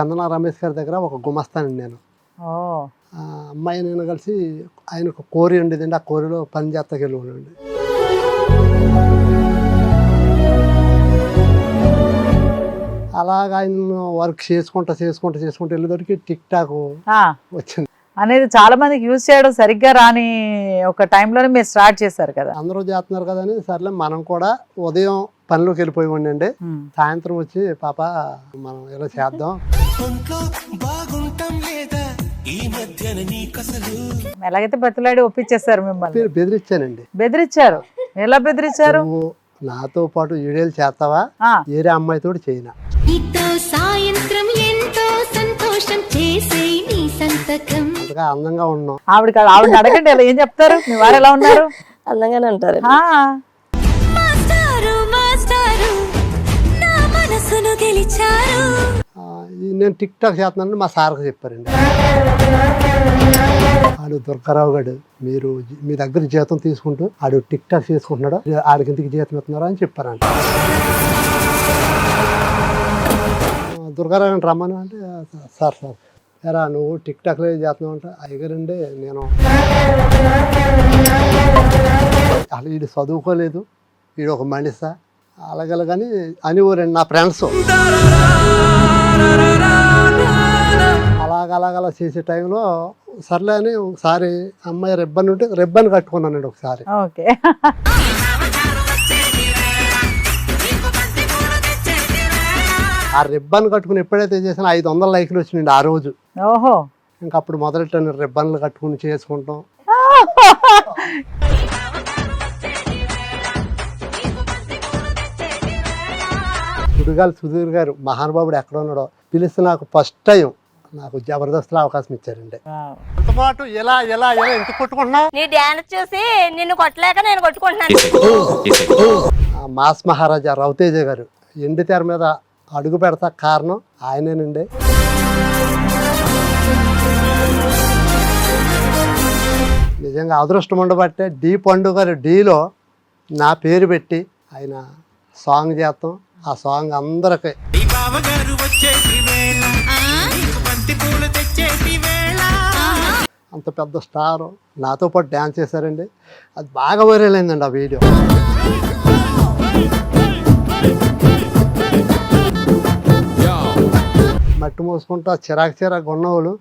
చందన రమేష్ గారి దగ్గర ఒక గుమస్తానండి నేను. ఓ అమ్మాయి నేను కలిసి ఆయన ఒక కోరి ఉండేదండి. ఆ కోరిలో పని చేస్తాకి వెళ్ళిపోండి. అలాగ ఆయన వర్క్ చేసుకుంటా వెళ్ళేసరికి టిక్ టాక్ వచ్చింది అనేది చాలా మందికి యూజ్ చేయడం సరిగ్గా రాని ఒక టైంలోనే మీరు స్టార్ట్ చేశారు కదా. అందరూ చేస్తున్నారు కదా అని సర్లే మనం కూడా ఉదయం పనిలోకి వెళ్ళిపోయి ఉండండి. సాయంత్రం వచ్చి పాప మనం ఇలా చేద్దాం, ఎలాగైతే బతులాడి ఒప్పించేస్తారు మిమ్మల్ని. బెదిరించానండి. బెదిరించారు? ఎలా బెదిరించారు? నాతో పాటు వీడియోలు చేస్తావా, వేరే అమ్మాయితో చేయనా. సాయంత్రం ఎంతో సంతోషం చేసే నీ సంతకం. అంతగా అందంగా ఉన్నాం. ఆవిడ అడగండి, ఎలా ఏం చెప్తారు? మీ వారు ఎలా ఉన్నారు? అందంగానే ఉంటారు. నేను టిక్ టాక్ చేస్తున్నాను మా సార్కి చెప్పారండి. ఆడు దుర్గారావు గారు, మీరు మీ దగ్గర జీతం తీసుకుంటూ ఆడు టిక్ టాక్ చేసుకుంటున్నాడు, ఆడికి ఇంటికి జీతం ఇస్తున్నారా అని చెప్పారంట. దుర్గారావు గారిని రమ్మను అంటే, సార్ ఎరా నువ్వు టిక్ టాక్లో చేస్తున్నావు అంటే, అయ్యగారండి నేను అసలు వీడు చదువుకోలేదు, వీడు ఒక మనిష అలాగలగాని అని ఊరండి నా ఫ్రెండ్స్. అలాగలా చేసే టైంలో సర్లే అని ఒకసారి అమ్మాయి రిబ్బన్ ఉంటే రిబ్బన్ కట్టుకున్నానండి ఒకసారి. ఓకే. ఆ రిబ్బన్ కట్టుకుని ఎప్పుడైతే చేసినా 500 లైక్లు వచ్చినాయండి ఆ రోజు. ఓహో. ఇంకా అప్పుడు మొదలెట్టాను రిబ్బన్లు కట్టుకుని చేసుకుంటాం. సుధీర్ గారు మహానుభావుడు ఎక్కడ ఉన్నాడో పిలిస్తే నాకు ఫస్ట్ టైం నాకు జబర్దస్త్లో అవకాశం ఇచ్చారండి. ఎలా ఎంత కొట్టుకుంటున్నా నీ డాన్స్ చూసి నిన్ను కొట్టలేక నేను కొట్టుకుంటున్నాను. మాస్ మహారాజా రవితేజ గారు ఎండి తెర మీద అడుగు పెడతా కారణం ఆయనేనండి. నిజంగా అదృష్టం ఉండబట్టే డి పండు గారు డీలో నా పేరు పెట్టి ఆయన సాంగ్ చేస్తాం. ఆ సాంగ్ అందరికి అంత పెద్ద స్టార్ నాతో పాటు డ్యాన్స్ చేశారండి. అది బాగా వైరల్ అయిందండి ఆ వీడియో. మట్టి మోసుకుంటూ చిరాకు ఉన్నవాళ్ళు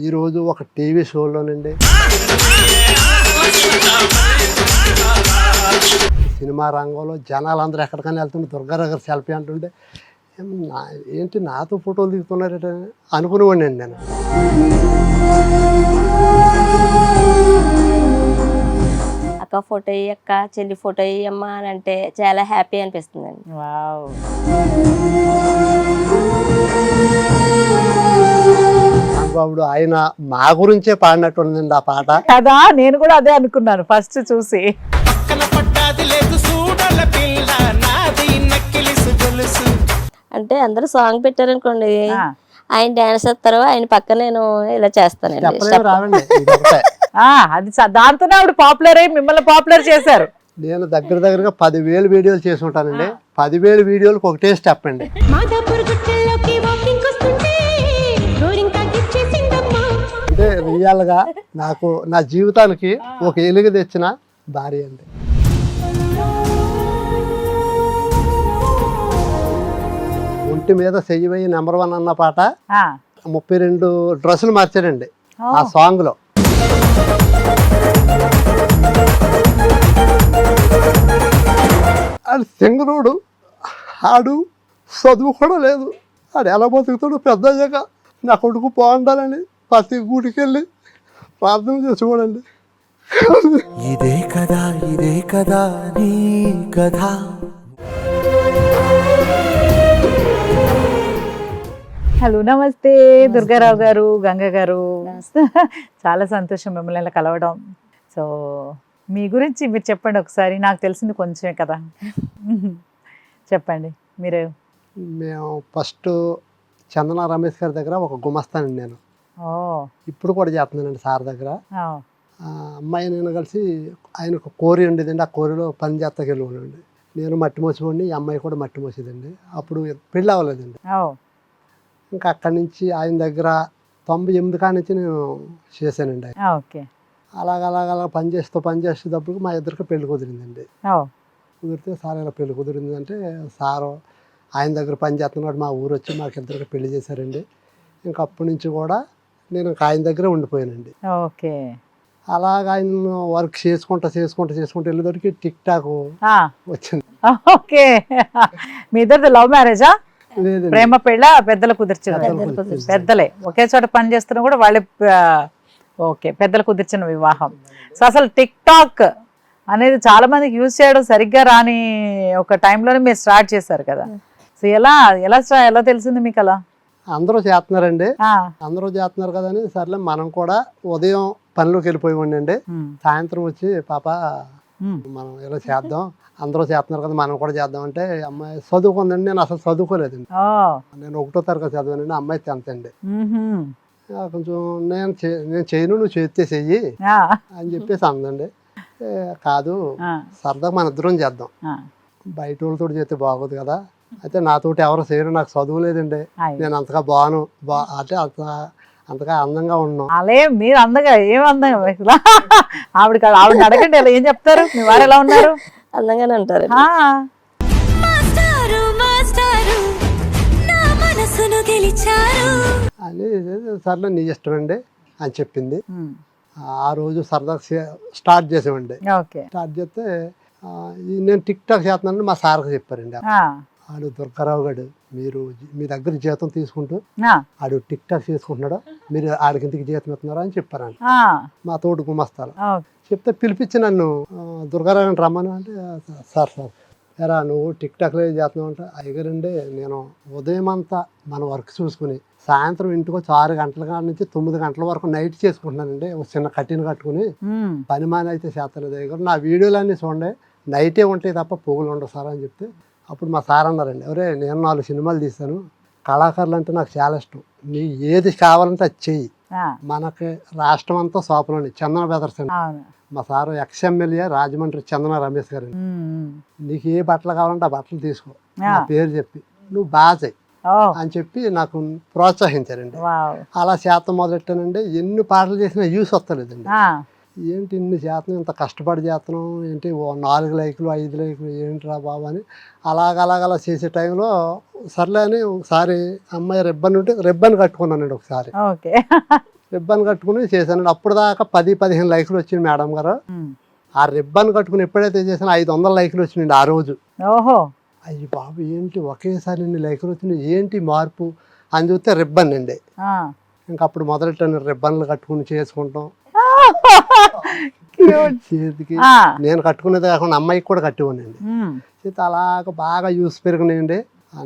ఈరోజు ఒక టీవీ షోలోనండి, సినిమా రంగంలో జనాలందరూ ఎక్కడికైనా వెళ్తుంటే దుర్గారావు గారు సెల్ఫీ అంటుంటే ఏంటి నాతో ఫోటోలు దిగుతున్నారట అనుకునేవాడిని అండి నేను. అక్క ఫోటో అక్క చెల్లి ఫోటో అమ్మా అని అంటే చాలా హ్యాపీ అనిపిస్తుందండి. బాబుడు ఆయన మా గురించే పాడినట్టు ఉందండి ఆ పాట కదా. నేను కూడా అదే అనుకున్నాను ఫస్ట్ చూసి. అంటే అందరూ సాంగ్ పెట్టారనుకోండి, ఆయన డాన్స్ చేస్తారు, ఆయన పక్క నేను ఇలా చేస్తానండి. అది దాంతోనే ఆవిడ పాపులర్ అయ్యి మిమ్మల్ని పాపులర్ చేశారు. నేను దగ్గరగా 10,000 వీడియోలు చేసి ఉంటానండి. 10,000 వీడియోలకు ఒకటే స్టెప్ అండి. అంటే రియల్గా నాకు నా జీవితానికి ఒక ఎలుగు తెచ్చిన భార్య అండి. ఒంటి మీద చెయ్యి నెంబర్ 1 అన్న పాట 32 డ్రెస్సులు మార్చాడండి ఆ సాంగ్ లో. ఆడు సింగరుడు, ఆడు చదువు కూడా లేదు, ఆడు ఎలా బతుకుతాడు పెద్ద అయ్యాక నా కొడుకు బాగుండాలని ప్రతి గుడికి వెళ్ళి ప్రార్థన చేసి చూడండి. ఇదే కదా నీ కథ. హలో నమస్తే దుర్గారావు గారు, గంగ గారు. చాలా సంతోషం మిమ్మల్ని ఇలా కలవడం. సో మీ గురించి మీరు చెప్పండి ఒకసారి. నాకు తెలిసింది కొంచెమే కదా, చెప్పండి మీరు. మేము ఫస్ట్ చందన రమేష్ గారి దగ్గర ఒక గుమస్తానండి నేను. ఇప్పుడు కూడా చేస్తున్నానండి సార్ దగ్గర. అమ్మాయి నేను కలిసి ఆయన ఒక కోరి ఉండేదండి. ఆ కోరిలో పని చేస్తాకి వెళ్ళిపోండి. నేను మట్టి మోసిపోండి, ఈ అమ్మాయి కూడా మట్టి మోసేదండి. అప్పుడు పెళ్ళి అవ్వలేదండి. ఇంకా అక్కడి నుంచి ఆయన దగ్గర 98 కాడి నుంచి నేను చేశానండి. ఓకే. అలాగ పనిచేసేటప్పుడు మా ఇద్దరికి పెళ్లి కుదిరిందండి. కుదిరితే సార్ ఇలా పెళ్లి కుదిరింది అంటే సారు ఆయన దగ్గర పని చేస్తున్నాడు, మా ఊరు వచ్చి మాకు ఇద్దరికి పెళ్లి చేశారండి. ఇంకా అప్పటి నుంచి కూడా నేను ఇంకా ఆయన దగ్గరే ఉండిపోయానండి. ఓకే. అలాగ ఆయన వర్క్ చేసుకుంటా వెళ్ళేసరికి టిక్ టాక్ వచ్చింది. ఓకే. మీ ఇద్దరిది లవ్ మ్యారేజా? లేదండి, ప్రేమ పెళ్ళ? పెద్దలు కుదిర్చిన? పెద్దలే ఒకే చోట పని చేస్తున్నా కూడా వాళ్ళే. ఓకే, పెద్దలు కుదిర్చిన వివాహం. సో అసలు టిక్ టాక్ అనేది చాలా మందికి యూజ్ చేయడం సరిగ్గా రాని ఒక టైంలోనే మీరు స్టార్ట్ చేశారు కదా. సో ఎలా తెలిసింది మీకు అలా? అందరూ చేస్తున్నారండి, అందరూ చేస్తున్నారు కదా అని సర్లే మనం కూడా ఉదయం పనిలోకి వెళ్ళిపోయి ఉండండి, సాయంత్రం వచ్చి పాప మనం ఇలా చేద్దాం, అందరూ చేస్తున్నారు కదా మనం కూడా చేద్దాం అంటే అమ్మాయి చదువుకుందండి. నేను అసలు చదువుకోలేదండి, నేను 1వ తరగతి చదివానండి, అమ్మాయి 10th అండి. కొంచెం నేను చేయను, నువ్వు చేస్తే చెయ్యి అని చెప్పేసి అందండి. కాదు సరదాగా మన ఇద్దరం చేద్దాం, బయట వాళ్ళతో చేస్తే బాగోదు కదా. అయితే నాతోటి ఎవరు చేయరు, నాకు చదువు లేదండి, నేను అంతగా అంటే అంతగా అందంగా ఉన్నాం. అలే మీరు అందంగా ఏం అందంగా ఆవిడ అడగండి, ఏం చెప్తారు? మీ వారు ఎలా ఉన్నారు? అందంగానే ఉంటారు. అని సర్లే నీ ఇష్టం అండి అని చెప్పింది. ఆ రోజు సరదాగా స్టార్ట్ చేసామండి. స్టార్ట్ చేస్తే నేను టిక్ టాక్ చేస్తున్నాను మా సార్కి చెప్పారండి. ఆడు దుర్గారావు గారు మీరు మీ దగ్గర జీతం తీసుకుంటూ ఆడు టిక్ టాక్ చేసుకుంటున్నాడు, మీరు ఆడికి ఇంటికి జీతం ఇస్తున్నారా అని చెప్పారండి మా తోడు గుమస్తాలు. చెప్తే పిలిపించి నన్ను దుర్గారావు గారిని రమ్మను అంటే సార్ ఎరా నువ్వు టిక్ టాక్లో చేస్తున్నావు అంటే అయ్యగారండి నేను ఉదయం అంతా మన వర్క్ చూసుకుని సాయంత్రం ఇంటికి వచ్చి 6 గంటల కాడ నుంచి 9 గంటల వరకు నైట్ చేసుకుంటున్నానండి. ఒక చిన్న కట్టిన కట్టుకుని పని మాని అయితే చేస్తలేదు అయ్యగారు, నా వీడియోలన్నీ చూడండి నైటే ఉంటాయి తప్ప పొగులు ఉండవు సార్ అని చెప్తే అప్పుడు మా సార్ అన్నారండి, ఎవరే నేను 4 సినిమాలు తీస్తాను, కళాకారులు అంటే నాకు చాలా ఇష్టం, నీ ఏది కావాలంటే అది చెయ్యి, మనకి రాష్ట్రం అంతా సోపలోని చందన బ్రదర్స్ అండి. మా సారు ఎక్స్ఎమ్మెల్యే రాజమండ్రి చందన రమేష్ గారు, నీకు ఏ బట్టలు కావాలంటే ఆ బట్టలు తీసుకో, నా పేరు చెప్పి నువ్వు బాగా చెయ్యి అని చెప్పి నాకు ప్రోత్సహించారండి. అలా శాతం మొదలెట్టానండి. ఎన్ని పాటలు చేసినా యూస్ వస్తలేదండి. ఏంటి ఇన్ని చేతనం, ఇంత కష్టపడి చేతనం ఏంటి, 4 లైకులు 5 లైకులు ఏంటిరా బాబు అని అలాగలా చేసే టైంలో సర్లే అని ఒకసారి అమ్మాయి రిబ్బన్ కట్టుకున్నానండి. ఒకసారి రిబ్బన్ కట్టుకుని చేశానండి. అప్పుడు దాకా 10-15 లైకులు వచ్చింది మేడం గారు. ఆ రిబ్బన్ కట్టుకుని ఎప్పుడైతే చేసానో 500 లైకులు వచ్చినాయండి ఆ రోజు. అయ్యి బాబు ఏంటి ఒకేసారి ఇన్ని లైకులు వచ్చినాయి, ఏంటి మార్పు అని చూస్తే రిబ్బన్ అండి. ఇంకప్పుడు మొదలెట్టాను రిబ్బన్లు కట్టుకుని చేసుకుంటాం. చేతికి నేను కట్టుకునేది కాకుండా అమ్మాయికి కూడా కట్టుకున్నాండి. చేతి అలాగ బాగా యూస్ పెరిగినాయండి.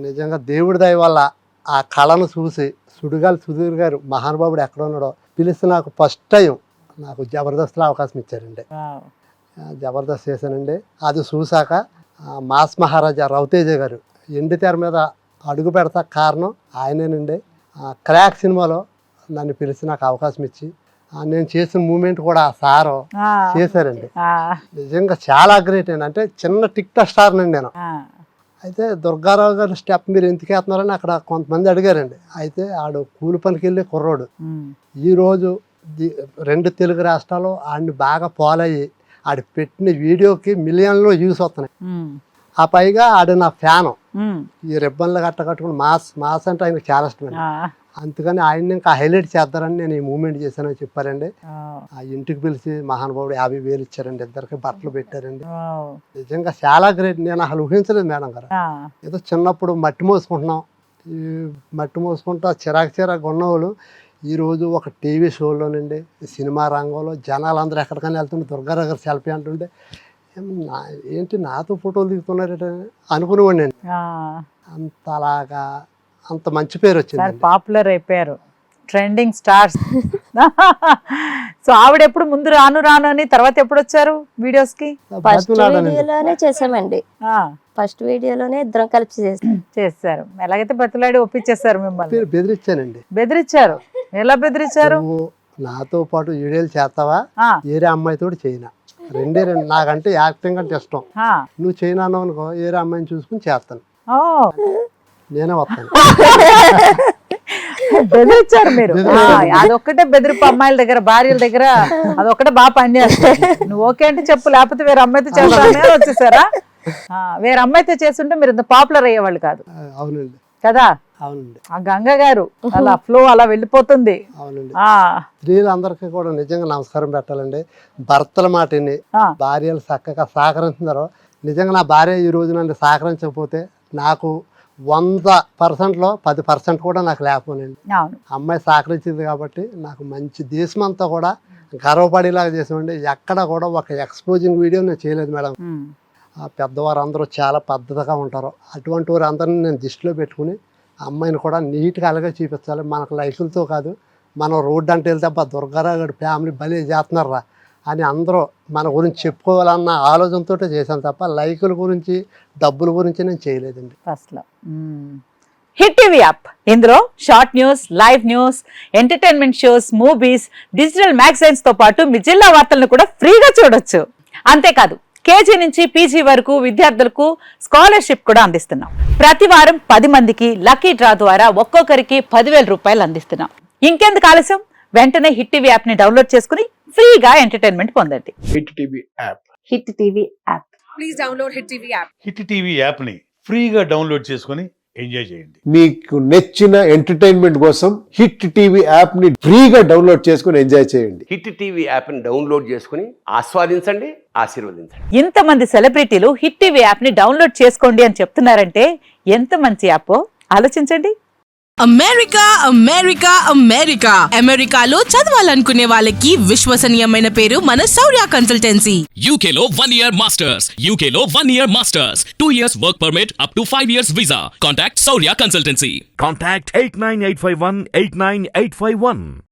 నిజంగా దేవుడి దయ వల్ల ఆ కళను చూసి సుడిగాలి సుధీర్ గారు మహానుభావుడు ఎక్కడ ఉన్నాడో పిలిస్తే నాకు ఫస్ట్ టైం నాకు జబర్దస్త్లో అవకాశం ఇచ్చారండి. జబర్దస్త్ చేశానండి. అది చూశాక మాస్ మహారాజా రవితేజ గారు ఎండి తెర మీద అడుగు పెడతా కారణం ఆయనేనండి. క్రాక్ సినిమాలో నన్ను పిలిచి నాకు అవకాశం ఇచ్చి నేను చేసిన మూమెంట్ కూడా సారు చేశారండి. నిజంగా చాలా గ్రేట్ అండి. అంటే చిన్న టిక్ టాక్ స్టార్ నండి నేను. అయితే దుర్గారావు గారు స్టెప్ మీరు ఎందుకు వేస్తున్నారని అక్కడ కొంతమంది అడిగారండి. అయితే ఆడు కూలి పనికి వెళ్ళి కుర్రోడు ఈరోజు 2 తెలుగు రాష్ట్రాలు ఆడిని బాగా ఫాలో అయ్యి ఆడు పెట్టిన వీడియోకి మిలియన్లో వ్యూస్ వస్తున్నాయి. ఆ పైగా ఆడు నా ఫ్యాను. ఈ రిబ్బన్లు కట్టుకుని మాస్ అంటే ఆయనకు చాలా ఇష్టం. అందుకని ఆయన్ని ఇంకా హైలైట్ చేద్దారని నేను ఈ మూమెంట్ చేశానని చెప్పారండి. ఆ ఇంటికి పిలిచి మహానుభావుడు 50,000 ఇచ్చారండి, ఇద్దరికి బట్టలు పెట్టారండి. నిజంగా చాలా గ్రేట్. నేను అసలు ఊహించలేదు మేడం గారు. ఏదో చిన్నప్పుడు మట్టి మోసుకుంటున్నాం, ఈ మట్టి మోసుకుంటూ చిరాకు ఉన్నవాళ్ళు ఈరోజు ఒక టీవీ షోలోనండి సినిమా రంగంలో జనాలందరూ ఎక్కడికైనా వెళ్తుంటే దుర్గారావు గారు సెల్ఫీ అంటుంటే ఏంటి నాతో ఫోటోలు దిగుతున్నారట అనుకునేవాడిని అండి. అంతలాగా అంత మంచి పేరు వచ్చింది, పాపులర్ అయిపోయారు, ట్రెండింగ్ స్టార్స్. సో ఆవిడ ఎప్పుడు ముందు రాను అని తర్వాత ఎప్పుడు వచ్చారు వీడియోస్ కి? ఫస్ట్ వీడియోలోనే చేసామండి. ఫస్ట్ వీడియోలోనే ఇద్దరం కలిసి చేశారు. ఎలాగైతే బతులాడి ఒప్పించేస్తారు మిమ్మల్ని. బెదిరించానండి. బెదిరించారు? ఎలా బెదిరించారు? నాతో పాటు వీడియోలు చేస్తావా, ఏరే అమ్మాయితో చేయనా, 2 నాకంటే యాక్టింగ్ అంటే ఇష్టం, నువ్వు చేయనా అనుకో ఏరే అమ్మాయిని చూసుకుని చేస్తాను, నేనే వస్తాను. బెదిరించారు మీరు. అదొక్కటే బెదిరింపు అమ్మాయిల దగ్గర, భార్యల దగ్గర అదొక్కటే బాగా పనిచేస్తుంది. నువ్వు ఓకే అంటే చెప్పు, లేకపోతే వేరే అమ్మాయితో చేస్తానే వచ్చేసారా? వేరే అమ్మాయితో చేస్తుంటే మీరు ఇంత పాపులర్ అయ్యేవాళ్ళు కాదు. అవునండి కదా. అవునండి. ఆ గంగ గారు అలా ఫ్లో అలా వెళ్ళిపోతుంది. అవునండి. స్త్రీలందరికీ కూడా నిజంగా నమస్కారం పెట్టాలండి. భర్తల మాటని భార్యలు చక్కగా సహకరిస్తున్నారు. నిజంగా నా భార్య ఈ రోజు నన్ను సహకరించకపోతే నాకు 100%లో 10% కూడా నాకు లేకపోనండి. అమ్మాయి సహకరించింది కాబట్టి నాకు మంచి దేశం అంతా కూడా గర్వపడేలాగా చేసామండి. ఎక్కడ కూడా ఒక ఎక్స్పోజింగ్ వీడియో నేను చేయలేదు మేడం. పెద్దవారు అందరూ చాలా పద్ధతిగా ఉంటారు. అటువంటి వారు అందరినీ నేను దృష్టిలో పెట్టుకుని అమ్మాయిని కూడా నీట్గా అలాగే చూపించాలి. మనకు లైకులతో కాదు, మనం రోడ్డు అంటే వెళ్తే అబ్బా దుర్గారావు గారి ఫ్యామిలీ భలే చేస్తున్నారా అని అందరూ మన గురించి చెప్పుకోవాలన్న ఆలోచనతో చేశాను తప్ప లైకుల గురించి డబ్బుల గురించి నేను చేయలేదండి. ఫస్ట్లో హిట్ టీవీ యాప్, ఇందులో short news, live news, entertainment shows, movies, digital magazines తో పాటు మీ జిల్లా వార్తలను కూడా ఫ్రీగా చూడొచ్చు. అంతేకాదు కేజీ నుంచి పీజీ వరకు విద్యార్థులకు స్కాలర్షిప్ కూడా అందిస్తున్నాం. ప్రతి వారం 10 మందికి లక్కీ డ్రా ద్వారా ఒక్కొక్కరికి 10,000 రూపాయలు అందిస్తున్నాం. ఇంకెందుకు ఆలస్యం, వెంటనే హిట్ టీవీ యాప్ ని డౌన్లోడ్ చేసుకుని ఫ్రీగా ఎంటర్టైన్మెంట్ పొందండి. Hit TV app. Hit TV app. Please download hit TV app. Hit TV app ని ఫ్రీగా డౌన్లోడ్ చేసుకుని ఎంజాయ్ చేయండి. మీకు నచ్చిన ఎంటర్టైన్మెంట్ కోసం హిట్ టీవీ యాప్ ని ఫ్రీగా డౌన్లోడ్ చేసుకుని ఎంజాయ్ చేయండి. హిట్ టీవీ యాప్ ని డౌన్లోడ్ చేసుకుని ఆస్వాదించండి, ఆశీర్వదించండి. ఇంతమంది సెలబ్రిటీలు హిట్ టీవీ యాప్ ని డౌన్లోడ్ చేసుకోండి అని చెప్తున్నారంటే ఎంత మంచి యాప్ ఆలోచించండి. అమెరికా అమెరికా అమెరికా అమెరికాలో చదవాలనుకునే వాళ్ళకి విశ్వసనీయమైన పేరు మన శౌర్య కన్సల్టెన్సీ. UK లో 1 year masters, UK లో 1 year masters, 2 years work permit up to 5 years visa. Contact Saurya Consultancy. Contact 89851 89851.